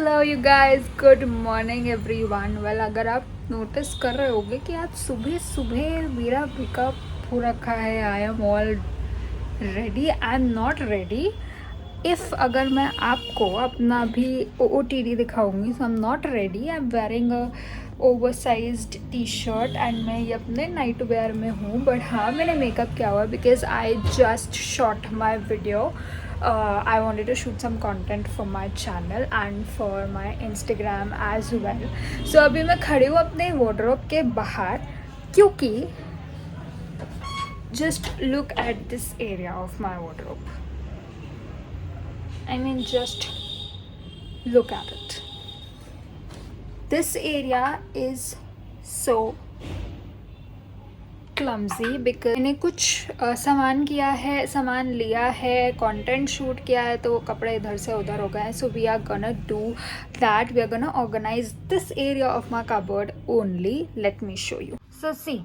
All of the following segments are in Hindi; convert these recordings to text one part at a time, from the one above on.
Hello you guys, good morning everyone. Well, अगर आप नोटिस कर रहे होंगे कि आज सुबह सुबह मेरा पिकअप हो रखा है। I am all ready, I am not ready. If अगर मैं आपको अपना भी OOTD दिखाऊंगी, so I am not ready. I am wearing a over sized T shirt and मैं ये अपने नाइट वेयर में हूँ। बट हाँ, मैंने मेकअप किया हुआ because I just shot my video. I wanted to shoot some content for my channel and for my Instagram as well. So अभी मैं खड़ी हूँ अपने wardrobe के बाहर क्योंकि just look at this area of my wardrobe. I mean, just look at it. This area is so clumsy because मैंने कुछ सामान किया है, सामान लिया है, कंटेंट शूट किया है, तो वो कपड़े इधर से उधर हो गए हैं. So we are gonna do that. We are gonna organise this area of my cupboard only. Let me show you. So see,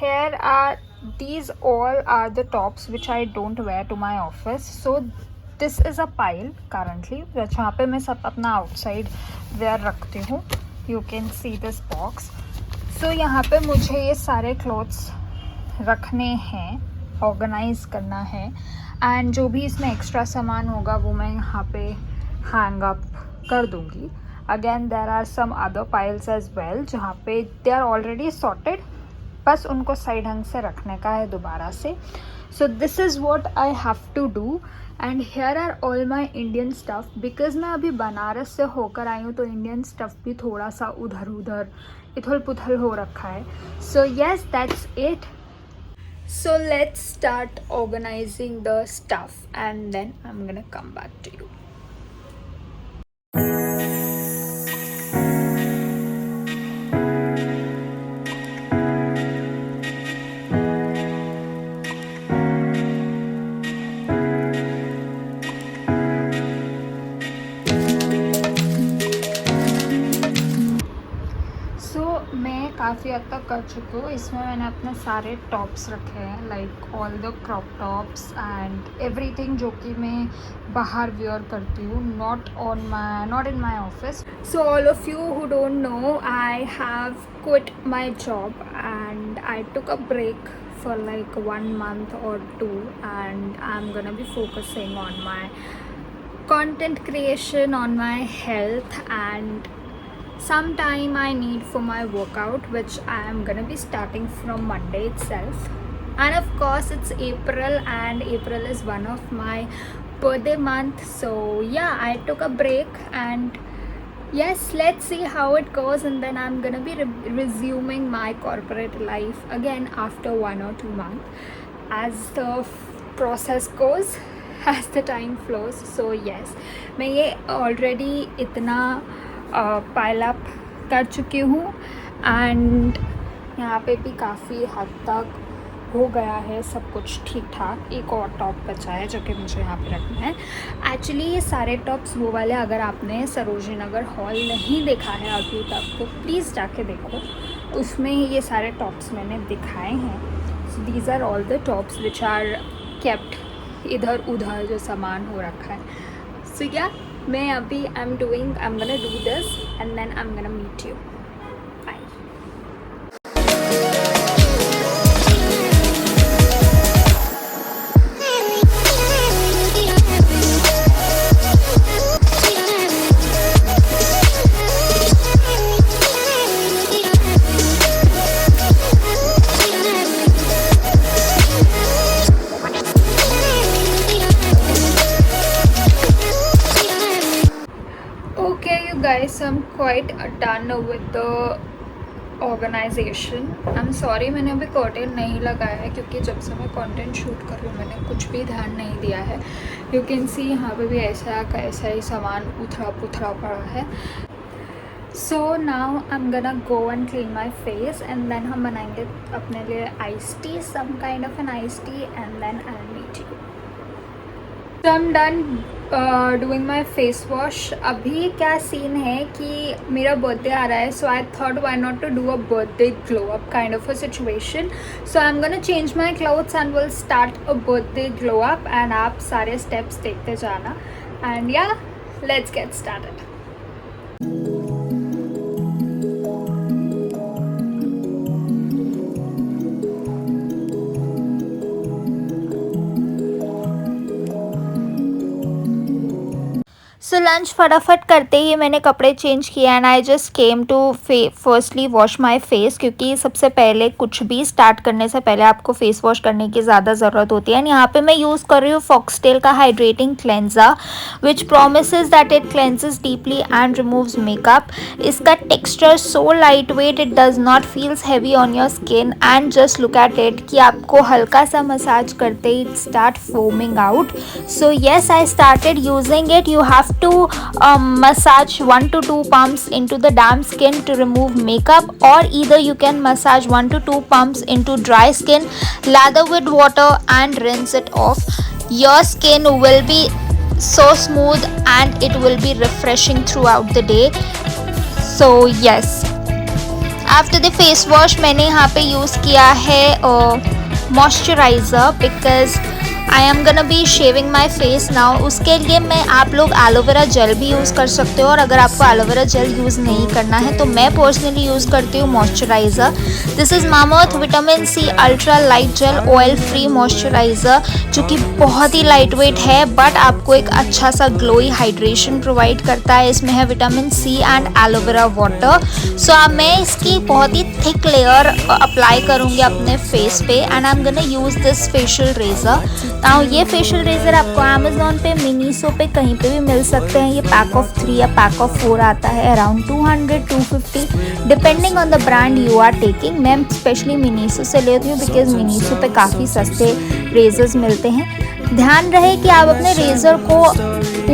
here are these all are the tops which I don't wear to my office. So this is a pile currently जहाँ पे मैं सब अपना आउटसाइड वेयर रखती हूँ. You can see this box. So यहाँ पे मुझे ये सारे क्लोथ्स रखने हैं, ऑर्गेनाइज करना है, एंड जो भी इसमें एक्स्ट्रा सामान होगा वो मैं यहाँ पे हैंग अप कर दूँगी. Again there are some other piles as well जहाँ पे दे आर ऑलरेडी सॉर्टेड, बस उनको सही ढंग से रखने का है दोबारा से. So this is what I have to do. And here are all my Indian stuff because मैं अभी बनारस से होकर आई हूँ, तो इंडियन स्टफ़ भी थोड़ा सा उधर उधर इथल पुथल हो रखा है. So yes, that's it. So let's start organising the stuff and then I am gonna come back to you. मैं काफ़ी हद तक कर चुकी हूँ. इसमें मैंने अपने सारे टॉप्स रखे हैं, like all the crop tops and everything जो कि मैं बाहर वेयर करती हूँ, not in my office. So all of you who don't know, I have quit my job and I took a break for like 1 month or 2, and I'm gonna be focusing on my content creation, on my health, and some time I need for my workout, which I am gonna be starting from Monday itself. And of course it's April, and April is one of my birthday month. So yeah, I took a break, and yes, let's see how it goes, and then I'm gonna be resuming my corporate life again after 1 or 2 months as the process goes, as the time flows. So yes, मैं ये already इतना पाइल अप कर चुकी हूँ, एंड यहाँ पे भी काफ़ी हद तक हो गया है सब कुछ ठीक ठाक. एक और टॉप बचा है जो कि मुझे यहाँ पे रखना है. एक्चुअली ये सारे टॉप्स वो वाले, अगर आपने सरोजिनी नगर हॉल नहीं देखा है अभी तक तो प्लीज़ जाके देखो, उसमें ये सारे टॉप्स मैंने दिखाए हैं. So these are all the tops which are kept इधर उधर जो सामान हो रखा है. सो या मैं अभी I am gonna do this and then I am gonna meet you. Bye. Guys, I'm quite done with the organization. I'm sorry मैंने अभी कर्टेन नहीं लगाया है क्योंकि जब से मैं कंटेंट शूट कर रही हूँ मैंने कुछ भी ध्यान नहीं दिया है. यू कैन सी यहाँ पे भी ऐसा कैसा ही सामान उथड़ा पुथड़ा पड़ा है. So now I am gonna go and clean my face, and then हम बनाएंगे अपने लिए ice tea, some kind of an ice tea, and then I will meet you. So I'm done doing my face wash. अभी क्या सीन है कि मेरा बर्थडे आ रहा है, so I thought why not to do a birthday glow up kind of a situation. So I'm gonna change my clothes and we'll start a birthday glow up, and आप सारे steps देखते जाना, and yeah, let's get started. So lunch फटाफट करते ही मैंने कपड़े चेंज किया and I just came to firstly wash my face, क्योंकि सबसे पहले कुछ भी स्टार्ट करने से पहले आपको फेस वॉश करने की ज़्यादा ज़रूरत होती है। एंड यहाँ पे मैं यूज़ कर रही हूँ फॉक्सटेल का hydrating cleanser which promises that it cleanses deeply and removes makeup. इसका texture so light weight, it does not feels heavy on your skin and just look at it कि आपको हल्का सा मसाज करते ही it start foaming out. So yes, I started using it. You have to massage 1 to 2 pumps into the damp skin to remove makeup, or either you can massage 1 to 2 pumps into dry skin, lather with water and rinse it off. Your skin will be so smooth and it will be refreshing throughout the day. So yes, after the face wash मैंने यहाँ पे यूज़ किया है moisturiser because I am gonna be shaving my face now. उसके लिए मैं आप लोग एलोवेरा जेल भी यूज़ कर सकते हो, और अगर आपको एलोवेरा जेल यूज़ नहीं करना है तो मैं पर्सनली यूज़ करती हूँ moisturiser. This is Mamaearth vitamin C ultra light gel oil free moisturiser, जो कि बहुत ही लाइट वेट है बट आपको एक अच्छा सा ग्लोई हाइड्रेशन प्रोवाइड करता है। इसमें है vitamin C and aloe vera water. So अब मैं इसकी बहुत ही थिक लेयर अप्लाई करूँगी अपने फेस पे and I am gonna use this facial razor. Now ये फेशियल रेजर आपको अमेजोन पे, मिनीसो पे कहीं पे भी मिल सकते हैं। ये पैक ऑफ 3 या पैक ऑफ 4 आता है, around 200-250 depending on the brand you are taking. मैं स्पेशली मिनीसो से लेती हूँ बिकॉज मिनीसो पे काफ़ी सस्ते रेजर्स मिलते हैं। ध्यान रहे कि आप अपने रेजर को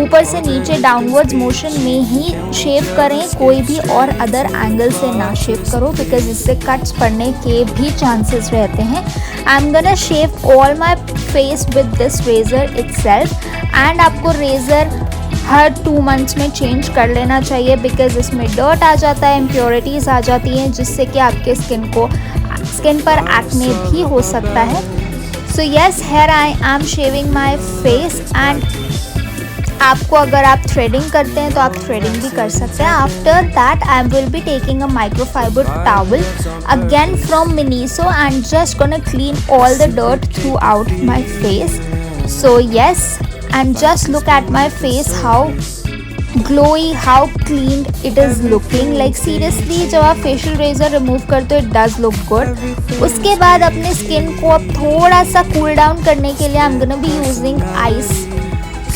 ऊपर से नीचे डाउनवर्ड्स मोशन में ही शेव करें, कोई भी और अदर एंगल से ना शेव करो बिकॉज इससे कट्स पड़ने के भी चांसेस रहते हैं। I am gonna shave all my face with this razor itself and आपको रेजर हर 2 मंथ्स में चेंज कर लेना चाहिए बिकॉज इसमें डर्ट आ जाता है, इम्प्योरिटीज़ आ जाती हैं जिससे कि आपके स्किन पर एक्ने भी हो सकता है। So yes, here I am shaving my face and आपको अगर आप थ्रेडिंग करते हैं तो आप थ्रेडिंग भी कर सकते हैं। After that I will be taking a microfibre towel again from Miniso and just gonna clean all the dirt through out my face. So yes, and just look at my face how glowy, how clean it is looking. Like seriously जब आप फेशियल रेजर रिमूव करते हो इट डज लुक गुड। उसके बाद अपने स्किन को अब थोड़ा सा कूल डाउन करने के लिए I am gonna be using ice.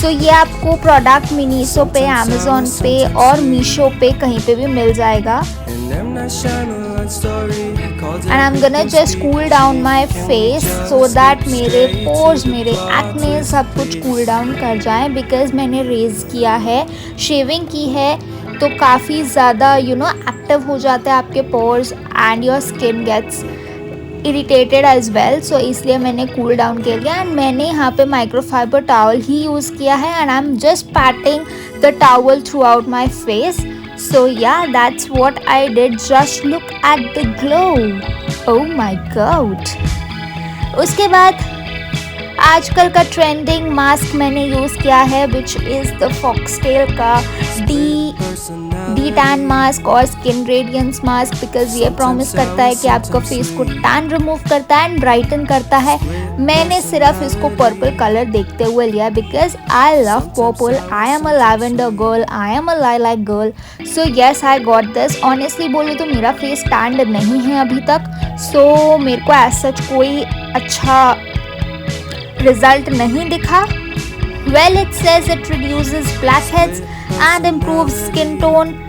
So ये आपको प्रोडक्ट मिनीसो पे, अमेजोन पे और मीशो पे कहीं पे भी मिल जाएगा। And I am gonna just cool down my face so that मेरे पोर्स, मेरे एक्ने सब कुछ कूल डाउन कर जाएं बिकॉज मैंने रेज किया है, शेविंग की है तो काफ़ी ज़्यादा एक्टिव हो जाते हैं आपके pores and your skin gets irritated as well. So इसलिए मैंने कूल डाउन कर लिया एंड मैंने यहाँ पे माइक्रोफाइबर टॉवल ही यूज़ किया है and I am just patting the towel throughout my face. So या that's what I did. Just look at the glow, oh my god. उसके बाद आजकल का ट्रेंडिंग मास्क मैंने यूज़ किया है विच इज़ द फॉक्सटेल का डी टैन मास्क और स्किन रेडियंस मास्क बिकॉज ये प्रॉमिस करता है कि आपका फेस को टैन रिमूव करता है एंड ब्राइटन करता है। मैंने सिर्फ इसको पर्पल कलर देखते हुए लिया because I love purple, I am a lavender girl, I am a lilac girl. So yes, I got this. Honestly बोलूँ तो मेरा फेस टैंड नहीं है अभी तक, सो मेरे को एज सच कोई अच्छा रिजल्ट नहीं दिखा। Well, it says it reduces blackheads and improve skin tone.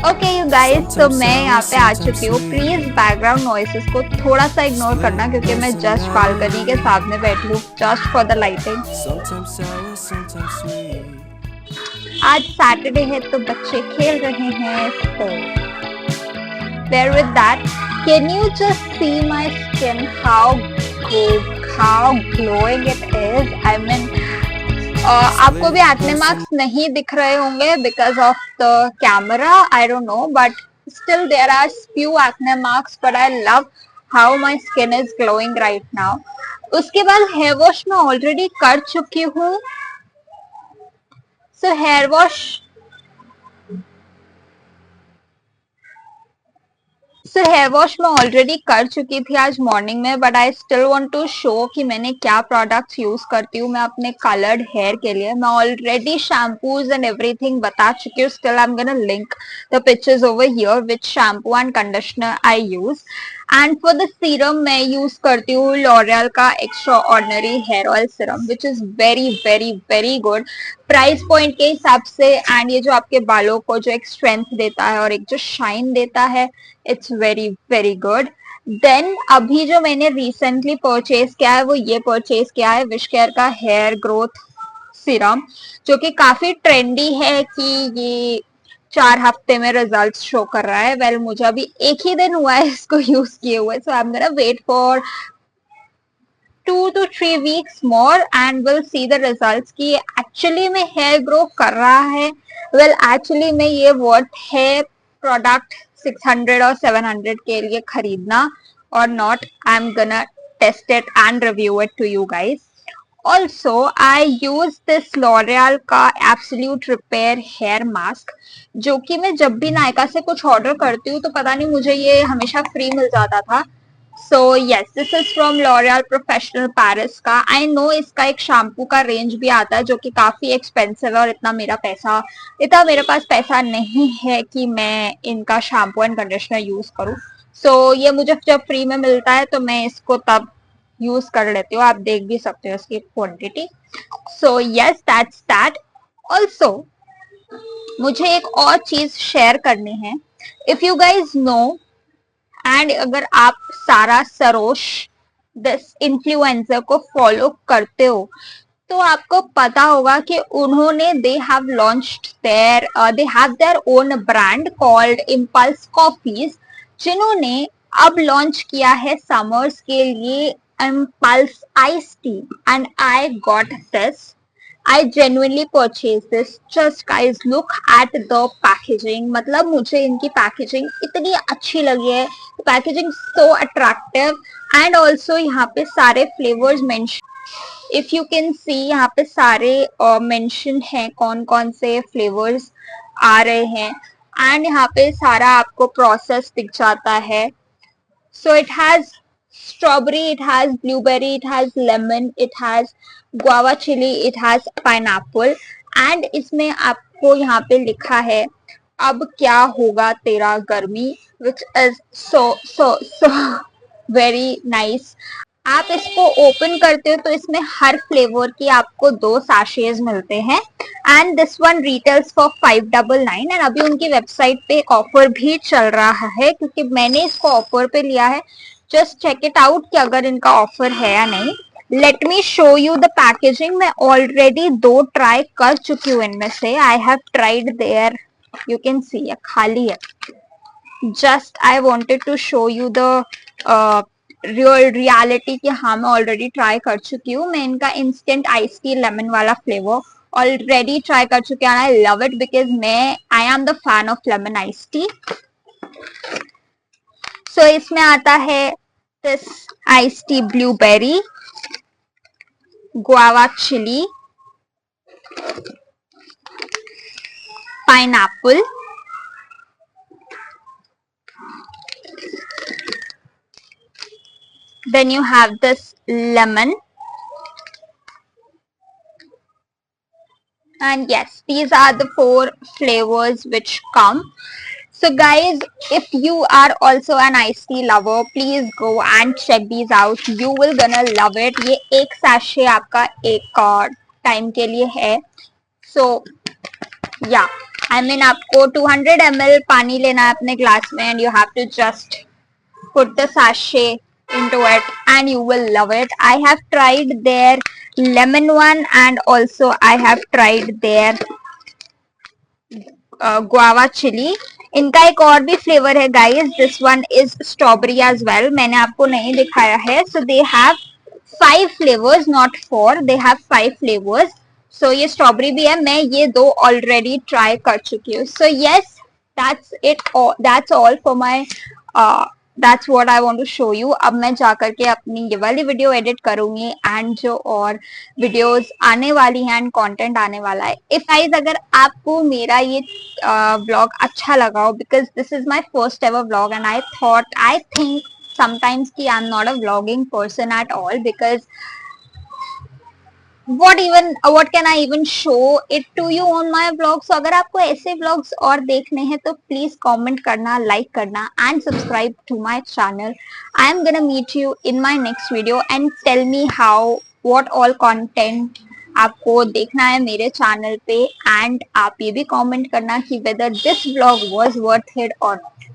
Okay you guys, तो मैं यहाँ पे आ चुकी हूँ। प्लीज बैकग्राउंड नॉइसेस को थोड़ा सा इग्नोर करना क्योंकि मैं जस्ट बालकनी के सामने बैठी हूँ जस्ट फॉर द लाइटिंग। आज सैटरडे है तो बच्चे खेल रहे हैं। तो bear with that, can you just see my skin how glowing it is? I mean आपको भी एक्ने मार्क्स नहीं दिख रहे होंगे because of the camera, I don't know, but still there are few acne marks, but I love how my skin is glowing right now. उसके बाद हेयर वॉश मैं ऑलरेडी कर चुकी हूँ। So hair wash so hair wash मैं ऑलरेडी कर चुकी थी आज मॉर्निंग में, but I still want to show कि मैंने क्या प्रोडक्ट्स यूज करती हूँ मैं अपने कलर्ड हेयर के लिए. मैं ऑलरेडी शैम्पूज एंड एवरीथिंग बता चुकी हूँ. Still I am gonna link the pictures over here which shampoo and conditioner I use. And for the serum मैं यूज करती हूँ लॉरियल का extraordinary hair oil serum which is very very very good price point के हिसाब से. एंड ये जो आपके बालों को जो एक स्ट्रेंथ देता है और एक जो शाइन देता है, it's very very good. Then अभी जो मैंने रिसेंटली परचेज किया है वो ये परचेज किया है विश केयर का हेयर ग्रोथ सीरम, जो कि काफी ट्रेंडी है कि ये 4 हफ्ते में रिजल्ट शो कर रहा है. वेल मुझे अभी एक ही दिन हुआ है इसको यूज किए हुए, so I am gonna wait for 2 to 3 weeks more and we'll see the results कि एक्चुअली में हेयर ग्रो कर रहा है. वेल एक्चुअली में ये वर्थ है प्रोडक्ट 600 और 700 के लिए खरीदना और not. I am gonna test it and review it to you guys. Also I use this L'Oreal का एब्सोल्यूट रिपेयर हेयर मास्क, जो कि मैं जब भी नायका से कुछ ऑर्डर करती हूँ तो पता नहीं मुझे ये हमेशा फ्री मिल जाता था. So yes, this is from L'Oréal Professional Paris का. आई नो इसका एक शैम्पू का रेंज भी आता है जो कि काफी एक्सपेंसिव है और इतना मेरे पास पैसा नहीं है कि मैं इनका शैम्पू एंड कंडीशनर यूज करूं. सो ये मुझे जब फ्री में मिलता है तो मैं इसको तब यूज कर लेती हूँ. आप देख भी सकते हो इसकी quantity. So yes, that's that. Also मुझे एक और चीज शेयर करनी है. If you guys know and अगर आप सारा सरोश दिस इन्फ्लुएंसर को फॉलो करते हो तो आपको पता होगा कि उन्होंने they have their own brand called Impulse coffees, जिन्होंने अब लॉन्च किया है समर्स के लिए Impulse ice tea. And I got this. I genuinely purchased this. Just guys look at the packaging. मतलब मुझे इनकी पैकेजिंग इतनी अच्छी लगी है. Packaging so attractive and also यहाँ पे सारे flavours mention, if you can सी यहाँ पे सारे मेंशन हैं कौन कौन से फ्लेवर्स आ रहे हैं. एंड यहाँ पे सारा आपको प्रोसेस दिख जाता है. So it has strawberry, it has blueberry, it has lemon, it has guava chili, it has pineapple. And इसमें आपको यहाँ पे लिखा है अब क्या होगा तेरा गर्मी, which is so very nice. आप इसको ओपन करते हो तो इसमें हर फ्लेवर की आपको 2 सैशेज मिलते हैं. And this one retails for 599. And अभी उनकी वेबसाइट पे एक ऑफर भी चल रहा है क्योंकि मैंने इसको ऑफर पे लिया है. जस्ट चेक इट आउट कि अगर इनका ऑफर है या नहीं. Let me show you the packaging. मैं ऑलरेडी 2 ट्राई कर चुकी हूँ इनमें से. I have tried there, you can see खाली है. Just I wanted to show you the reality कि हाँ मैं ऑलरेडी ट्राई कर चुकी हूँ. मैं इनका इंस्टेंट आइस टी लेमन वाला फ्लेवर ऑलरेडी ट्राई कर चुकी हूँ. I love it because I am the fan of lemon ice tea. So इसमें आता है this ice tea blueberry, guava chilli, pineapple, then you have this lemon, and yes, these are the 4 flavors which come. So guys, if you are also an iced tea lover, please go and check these out. You will gonna love it. ये एक sachet आपका एक टाइम के लिए है. So yeah, I mean आपको 200 ml पानी लेना है अपने ग्लास में and you have to just put the sachet into it and you will love it. I have tried their lemon one and also I have tried their guava chili. इनका एक और भी फ्लेवर है guys. This one is strawberry as well. मैंने आपको नहीं दिखाया है. So they have 5 flavours, not 4. They have 5 flavours. So ये स्ट्रॉबेरी भी है. मैं ये 2 ऑलरेडी ट्राई कर चुकी हूँ. So yes, that's it all. That's all for my that's what I want to show you. अब मैं जा करके अपनी ये वाली वीडियो एडिट करूंगी एंड जो और वीडियोस आने वाली हैं एंड कंटेंट आने वाला है। इफ गाइस अगर आपको मेरा ये व्लॉग अच्छा लगा हो, because this is my first ever vlog and I think sometimes कि I'm not a vlogging person at all, because what can I even show it to you on my vlog? So अगर आपको ऐसे vlogs और देखने हैं तो please comment करना, like करना and subscribe to my channel. I am gonna meet you in my next video and tell me how what all content आपको देखना है मेरे चैनल पे, एंड आप ये भी कमेंट करना कि whether this vlog was worth it or not.